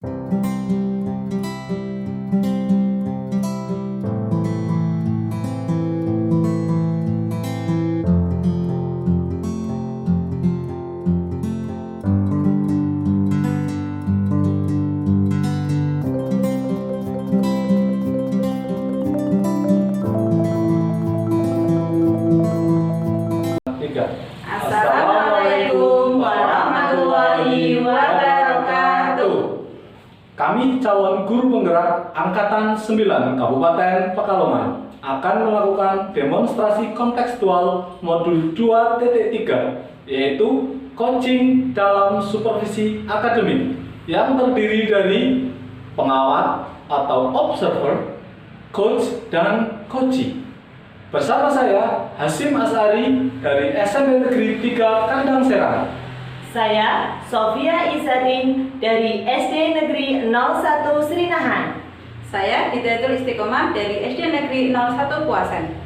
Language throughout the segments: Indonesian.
Assalamualaikum warahmatullahi wabarakatuh. Kami calon guru penggerak Angkatan 9 Kabupaten Pekalongan akan melakukan demonstrasi kontekstual modul 2.3, yaitu coaching dalam supervisi akademik yang terdiri dari pengawat atau observer, coach, dan coachee. Bersama saya, Hasyim Asari dari SMP Negeri 3 Kandang Serang. Saya Sofia Izatin dari SD Negeri 01 Srinahan. Saya Hidayatul Istiqomah dari SD Negeri 01 Puasen.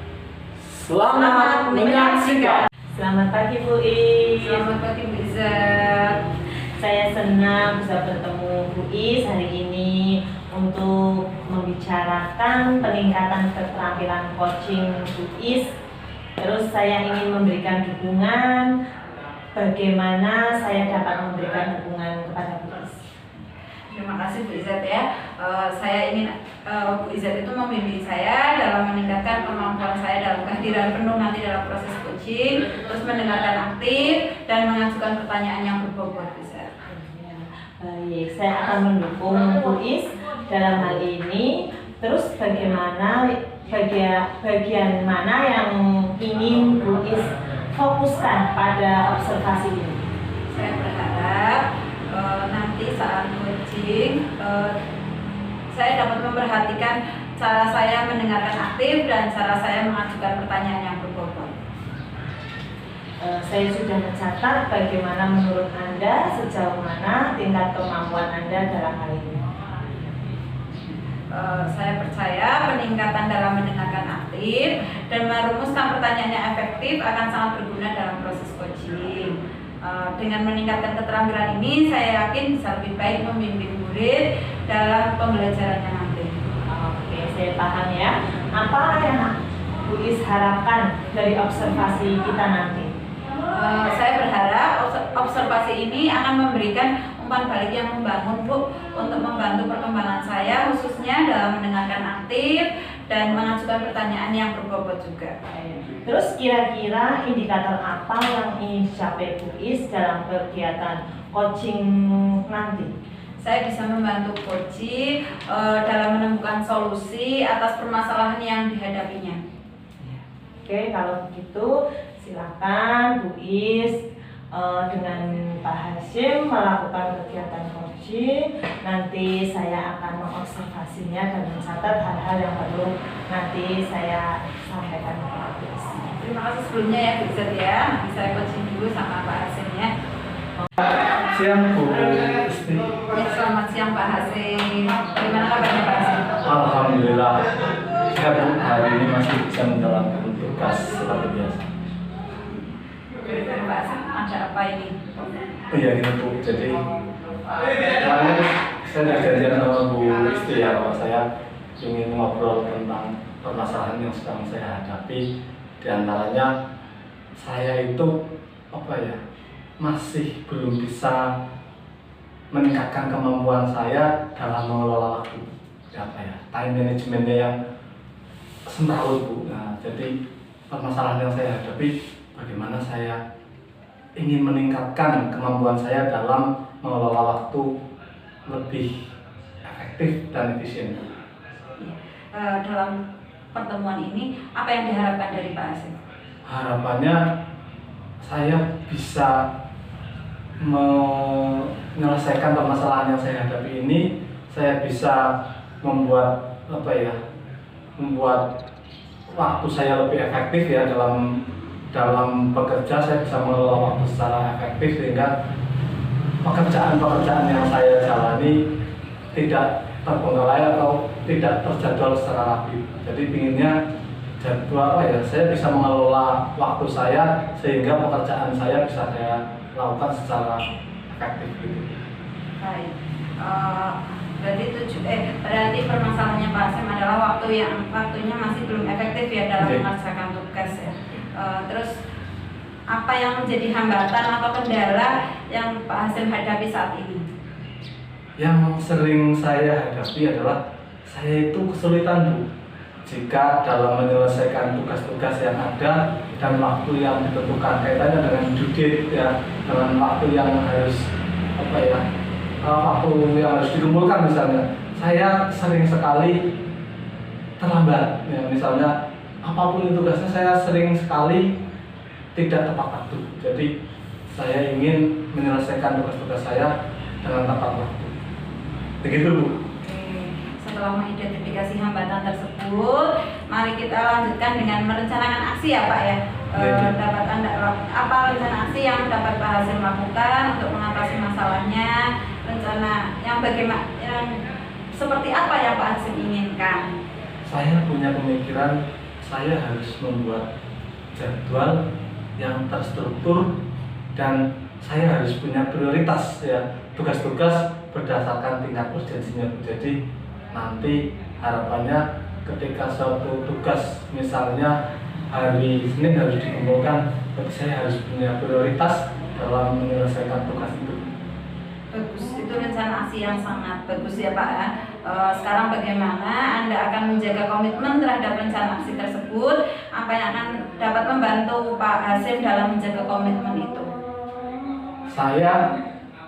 Selamat menyaksikan. Selamat pagi Bu Is. Selamat pagi Bu Izzat. Saya senang bisa bertemu Bu Is hari ini untuk membicarakan peningkatan keterampilan coaching Bu Is. Terus saya ingin memberikan dukungan, bagaimana saya dapat memberikan dukungan kepada Bu Is. Terima kasih Bu Izzat ya. Saya ingin Bu Izzat itu membimbing saya dalam meningkatkan kemampuan saya dalam kehadiran penuh nanti dalam proses coaching, terus mendengarkan aktif dan mengajukan pertanyaan yang berbobot Bu Izzat. Baik, saya akan mendukung Bu Is dalam hal ini. Terus bagaimana bagian mana yang ingin Bu Is fokuskan pada observasi ini? Saya berharap nanti saat coaching saya dapat memperhatikan cara saya mendengarkan aktif dan cara saya mengajukan pertanyaan yang berbobot. Saya sudah mencatat bagaimana menurut Anda, sejauh mana tingkat kemampuan Anda dalam hal ini. Saya percaya peningkatan dalam mendengarkan aktif dan merumuskan pertanyaan yang efektif akan sangat berguna dalam proses coaching. Dengan meningkatkan keterampilan ini, saya yakin bisa lebih baik membimbing murid dalam pembelajarannya nanti. Oke, saya paham ya. Apa yang Bu Is harapkan dari observasi kita nanti? Saya berharap observasi ini akan memberikan umpan balik yang membangun Bu, untuk membantu perkembangan saya khususnya dalam mendengarkan aktif dan mengajukan pertanyaan yang berbobot juga. Terus kira-kira indikator apa yang ingin dicapai Bu Is dalam kegiatan coaching nanti? Saya bisa membantu coaching dalam menemukan solusi atas permasalahan yang dihadapinya. Oke, kalau begitu silakan Bu Is dengan Pak Hasyim melakukan kegiatan coaching. Nanti saya akan mengobservasinya dan mencatat hal-hal yang perlu nanti saya sampaikan kepada Bu Is. Terima kasih sebelumnya ya Bu Izzat ya. Nanti saya coaching dulu sama Pak Hasyim ya. Siang Bu Isti. Ya, selamat siang Pak Hasyim. Gimana kabarnya Pak Hasyim? Alhamdulillah. Ya Bu, hari ini masih bisa menjalankan tugas seperti biasa. Pak Hasyim, ada apa ini? Oh iya ini Bu, jadi kemarin saya ada janjian sama Bu Isti ya, bahwa saya ingin ngobrol tentang permasalahan yang sedang saya hadapi. Di antaranya saya itu masih belum bisa meningkatkan kemampuan saya dalam mengelola waktu. Time managementnya yang semrawut Bu. Nah, jadi permasalahan yang saya hadapi, bagaimana saya ingin meningkatkan kemampuan saya dalam mengelola waktu lebih efektif dan efisien. Dalam pertemuan ini, apa yang diharapkan dari Pak Hasyim? Harapannya saya bisa menyelesaikan permasalahan yang saya hadapi ini. Saya bisa membuat membuat waktu saya lebih efektif ya dalam bekerja. Saya bisa mengelola waktu secara efektif sehingga pekerjaan-pekerjaan yang saya jalani tidak terbengkalai atau tidak terjadwal secara rapi. Jadi pinginnya jadwal saya bisa mengelola waktu saya sehingga pekerjaan saya bisa saya lakukan secara efektif gitu. Baik. berarti permasalahannya Pak Hasim adalah waktunya masih belum efektif ya dalam mengerjakan tugas ya. Terus apa yang menjadi hambatan atau kendala yang Pak Hasim hadapi saat ini? Yang sering saya hadapi adalah saya itu kesulitan Bu, jika dalam menyelesaikan tugas-tugas yang ada dan waktu yang ditentukan kaitannya dengan due date ya, dengan waktu yang harus waktu yang harus dikumpulkan misalnya, saya sering sekali terlambat ya, misalnya apapun itu tugasnya saya sering sekali tidak tepat waktu. Jadi saya ingin menyelesaikan tugas-tugas saya dengan tepat waktu. Begitu Bu. Setelah mengidentifikasi hambatan tersebut, mari kita lanjutkan dengan merencanakan aksi ya Pak ya. Dapat apa rencana aksi yang dapat Pak Hasim lakukan untuk mengatasi masalahnya? Rencana yang bagaimana, yang seperti apa yang Pak Hasim inginkan? Saya punya pemikiran saya harus membuat jadwal yang terstruktur dan saya harus punya prioritas ya, tugas-tugas berdasarkan tingkat urgensinya. Jadi nanti harapannya ketika suatu tugas misalnya hari Senin harus dikumpulkan, tapi saya harus punya prioritas dalam menyelesaikan tugas itu. Bagus, itu rencana aksi yang sangat bagus ya Pak ya. Sekarang bagaimana Anda akan menjaga komitmen terhadap rencana aksi tersebut? Apa yang akan dapat membantu Pak Hasim dalam menjaga komitmen itu? Saya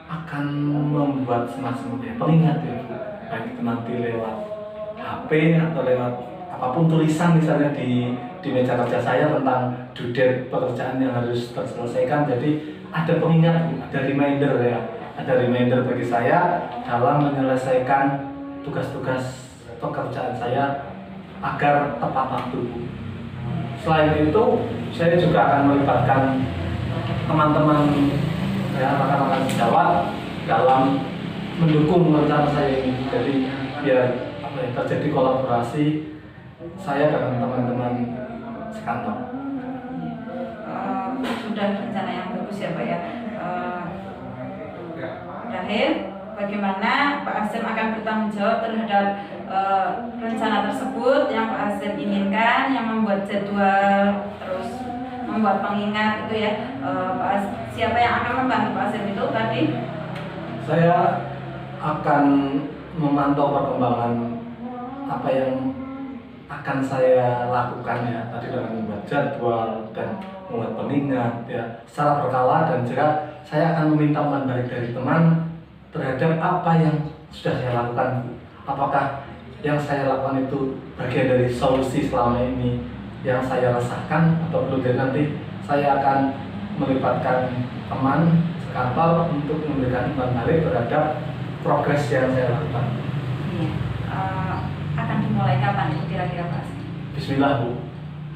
akan membuat semacam pengingat ya Bu, baik itu nanti lewat HP atau lewat apapun tulisan misalnya di meja kerja saya tentang due date pekerjaan yang harus terselesaikan. Jadi ada pengingat, ada reminder ya, ada reminder bagi saya dalam menyelesaikan tugas-tugas pekerjaan saya agar tepat waktu. Selain itu, saya juga akan melibatkan teman-teman ya, rekan-rekan sejawat dalam mendukung rencana saya ini. Jadi biar terjadi kolaborasi saya dengan teman-teman sekantor. Sudah rencana yang bagus ya Pak ya. Terakhir, bagaimana Pak Hasim akan bertanggung jawab terhadap rencana tersebut yang Pak Hasim inginkan, yang membuat jadwal, terus membuat pengingat itu ya. Siapa yang akan membantu Pak Hasim itu tadi? Saya akan memantau perkembangan apa yang akan saya lakukan ya, tadi dengan membuat jadwal dan membuat pengingat ya secara berkala, dan juga saya akan meminta umpan balik dari teman terhadap apa yang sudah saya lakukan. Apakah yang saya lakukan itu bagian dari solusi selama ini yang saya rasakan, atau belum. Jadi nanti saya akan melibatkan teman sekantor untuk memberikan umpan balik terhadap progres yang saya lakukan. Iya. Akan dimulai kapan itu kira-kira Pak? Bismillah Bu,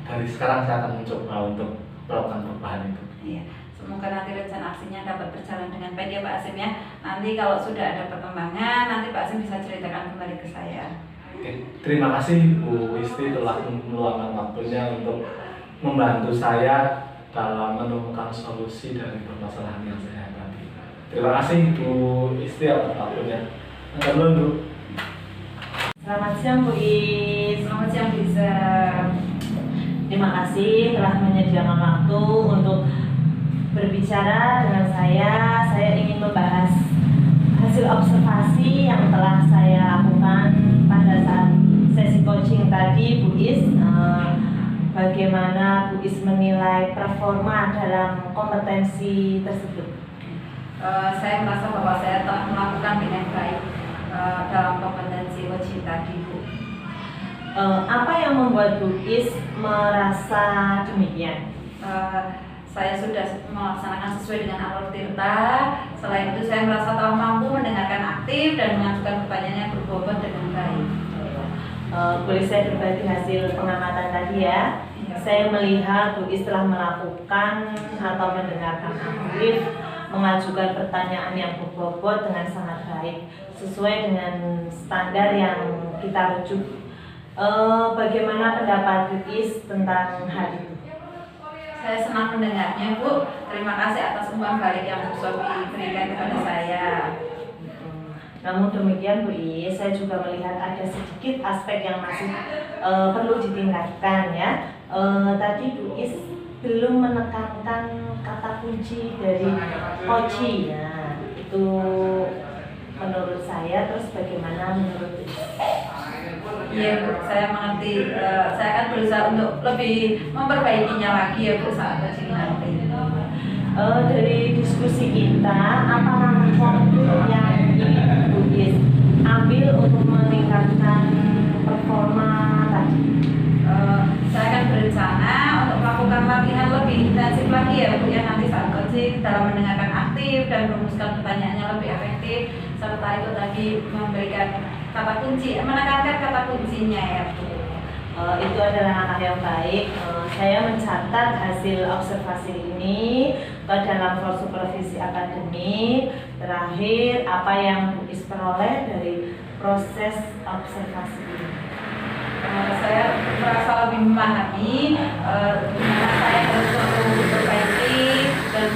dari sekarang saya akan mencoba untuk melakukan perubahan itu. Iya. Semoga nanti rencana aksinya dapat berjalan dengan baik ya Pak Hasim ya. Nanti kalau sudah ada perkembangan, nanti Pak Hasim bisa ceritakan kembali ke saya. Oke, terima kasih Bu Isti telah meluangkan waktunya untuk membantu saya dalam menemukan solusi dari permasalahan yang saya hadapi. Terima kasih Bu Isti atas waktunya. Anda belum Bu. Selamat siang Bu Is. Selamat siang bisa. Terima kasih telah menyediakan waktu untuk berbicara dengan saya. Saya ingin membahas hasil observasi yang telah saya lakukan pada saat sesi coaching tadi Bu Is. Bagaimana Bu Is menilai performa dalam kompetensi tersebut? Saya merasa bahwa saya telah melakukan dengan baik dalam kompetensi coaching tadi Bu. Apa yang membuat Bu Is merasa demikian? Saya sudah melaksanakan sesuai dengan alur tirta. Selain itu saya merasa telah mampu mendengarkan aktif dan mengajukan pertanyaan yang berbobot dengan baik. Boleh saya berbagi hasil pengamatan tadi ya? Saya melihat Bu Is telah melakukan atau mendengarkan aktif, mengajukan pertanyaan yang berbobot dengan sangat baik, sesuai dengan standar yang kita rujuk. Bagaimana pendapat Bu Is tentang hal itu? Saya senang mendengarnya Bu. Terima kasih atas umpan balik yang Bu Sofi berikan kepada saya. Namun demikian Bu Is, saya juga melihat ada sedikit aspek yang masih perlu ditingkatkan ya. Tadi Bu Is belum menekankan kata kunci dari coaching ya. Itu menurut saya, terus bagaimana menurut Bu Is? Iya Bu, saya mengerti. Saya akan berusaha untuk lebih memperbaikinya lagi ya Bu saat coaching nanti. Dari diskusi kita, apa langkah konkret yang ingin Bu Is ambil untuk meningkatkan performa tadi? Saya akan berencana untuk melakukan latihan lebih intensif lagi ya Bu ya nanti saat coaching dalam mendengarkan aktif dan merumuskan pertanyaannya lebih efektif, serta itu tadi memberikan kata kunci, menekankan kata kuncinya ya Bu. Itu adalah langkah yang baik. Saya mencatat hasil observasi ini ke dalam supervisi akademik. Terakhir, apa yang Bu Is peroleh dari proses observasi ini? Saya merasa lebih memahami di mana saya harus memperbaiki dan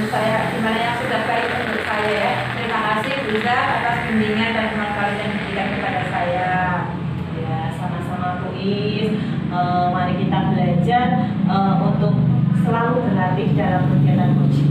gimana yang sudah baik untuk saya ya. Terima kasih Bu Iza atas bimbingan dan kemampuan yang diberikan kepada saya. Ya, sama-sama Bu Is. Mari kita belajar untuk selalu berlatih dalam kegiatan coaching.